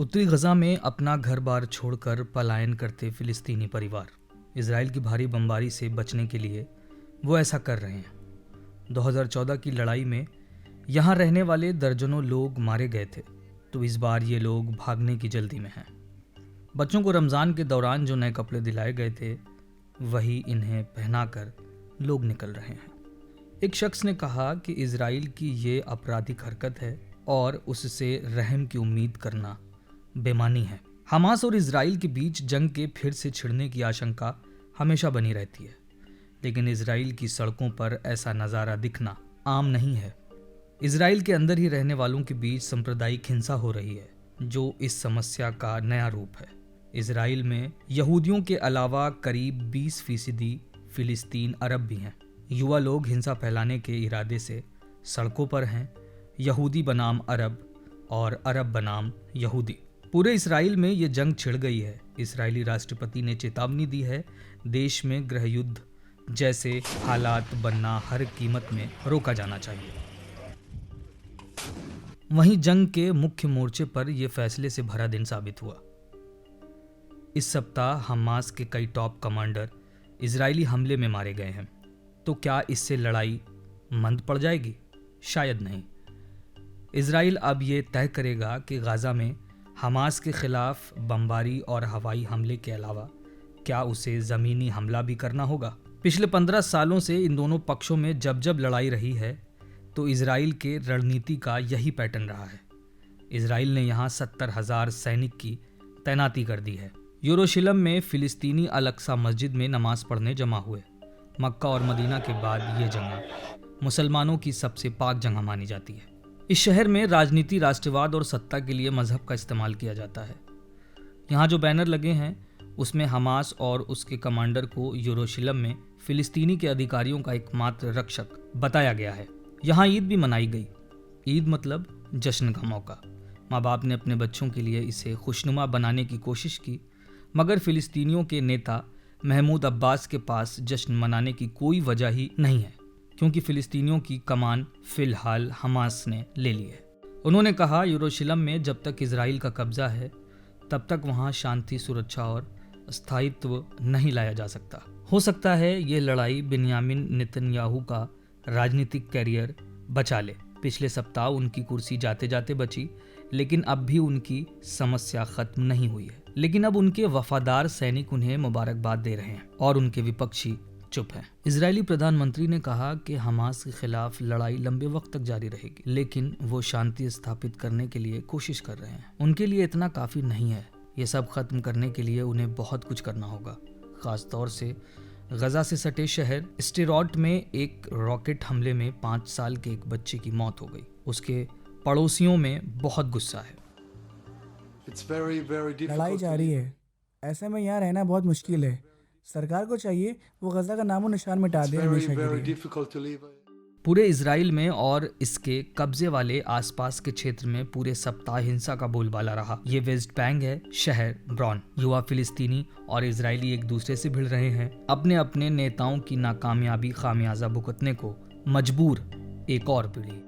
उत्तरी गजा में अपना घर बार छोड़कर पलायन करते फिलिस्तीनी परिवार इजराइल की भारी बमबारी से बचने के लिए वो ऐसा कर रहे हैं। 2014 की लड़ाई में यहाँ रहने वाले दर्जनों लोग मारे गए थे, तो इस बार ये लोग भागने की जल्दी में हैं। बच्चों को रमज़ान के दौरान जो नए कपड़े दिलाए गए थे वही इन्हें पहनाकर लोग निकल रहे हैं। एक शख्स ने कहा कि इजराइल की ये आपराधिक हरकत है और उससे रहम की उम्मीद करना बेमानी है। हमास और इजराइल के बीच जंग के फिर से छिड़ने की आशंका हमेशा बनी रहती है, लेकिन इजराइल की सड़कों पर ऐसा नज़ारा दिखना आम नहीं है। इजराइल के अंदर ही रहने वालों के बीच सांप्रदायिक हिंसा हो रही है, जो इस समस्या का नया रूप है। इजराइल में यहूदियों के अलावा करीब 20% फिलिस्तीन अरब भी हैं। युवा लोग हिंसा फैलाने के इरादे से सड़कों पर हैं, यहूदी बनाम अरब और अरब बनाम यहूदी। पूरे इजराइल में ये जंग छिड़ गई है। इजरायली राष्ट्रपति ने चेतावनी दी है, देश में गृह युद्ध जैसे हालात बनना हर कीमत में रोका जाना चाहिए। वहीं जंग के मुख्य मोर्चे पर यह फैसले से भरा दिन साबित हुआ। इस सप्ताह हमास के कई टॉप कमांडर इजरायली हमले में मारे गए हैं। तो क्या इससे लड़ाई मंद पड़ जाएगी? शायद नहीं। इजराइल अब ये तय करेगा कि गाजा में हमास के खिलाफ बमबारी और हवाई हमले के अलावा क्या उसे ज़मीनी हमला भी करना होगा। पिछले 15 सालों से इन दोनों पक्षों में जब जब लड़ाई रही है तो इजराइल के रणनीति का यही पैटर्न रहा है। इजराइल ने यहाँ 70,000 सैनिक की तैनाती कर दी है। यरूशलेम में फिलिस्तीनी अल-अक्सा मस्जिद में नमाज पढ़ने जमा हुए। मक्का और मदीना के बाद ये जगह मुसलमानों की सबसे पाक जगह मानी जाती है। इस शहर में राजनीति, राष्ट्रवाद और सत्ता के लिए मजहब का इस्तेमाल किया जाता है। यहाँ जो बैनर लगे हैं उसमें हमास और उसके कमांडर को यरूशलेम में फिलिस्तीनी के अधिकारियों का एकमात्र रक्षक बताया गया है। यहाँ ईद भी मनाई गई। ईद मतलब जश्न का मौका। माँ बाप ने अपने बच्चों के लिए इसे खुशनुमा बनाने की कोशिश की, मगर फिलिस्तीनियों के नेता महमूद अब्बास के पास जश्न मनाने की कोई वजह ही नहीं है, क्योंकि फिलिस्तीनियों की कमान फिलहाल हमास ने ले ली है। उन्होंने कहा, यरूशलेम में जब तक इजराइल का कब्जा है तब तक वहाँ शांति, सुरक्षा और स्थायित्व नहीं लाया जा सकता। हो सकता है ये लड़ाई बिन्यामिन नेतन्याहू का राजनीतिक कैरियर बचा ले। पिछले सप्ताह उनकी कुर्सी जाते जाते बची, लेकिन अब भी उनकी समस्या खत्म नहीं हुई है। लेकिन अब उनके वफादार सैनिक उन्हें मुबारकबाद दे रहे हैं और उनके विपक्षी चुप है। इजरायली प्रधानमंत्री ने कहा कि हमास के खिलाफ लड़ाई लंबे वक्त तक जारी रहेगी, लेकिन वो शांति स्थापित करने के लिए कोशिश कर रहे हैं। उनके लिए इतना काफी नहीं है। ये सब खत्म करने के लिए उन्हें बहुत कुछ करना होगा। खास तौर से गजा से सटे शहर स्टेरॉट में एक रॉकेट हमले में 5 साल के एक बच्चे की मौत हो गई। उसके पड़ोसियों में बहुत गुस्सा है। लड़ाई जारी है, ऐसे में यहाँ रहना बहुत मुश्किल है। सरकार को चाहिए वो गजा का नामो निशान मिटा दे हमेशा के लिए। पूरे इजराइल में और इसके कब्जे वाले आसपास के क्षेत्र में पूरे सप्ताह हिंसा का बोलबाला रहा। ये वेस्ट बैंक है, शहर ब्रॉन। युवा फिलिस्तीनी और इजरायली एक दूसरे से भिड़ रहे हैं। अपने अपने नेताओं की नाकामयाबी खामियाजा भुगतने को मजबूर एक और पीढ़ी।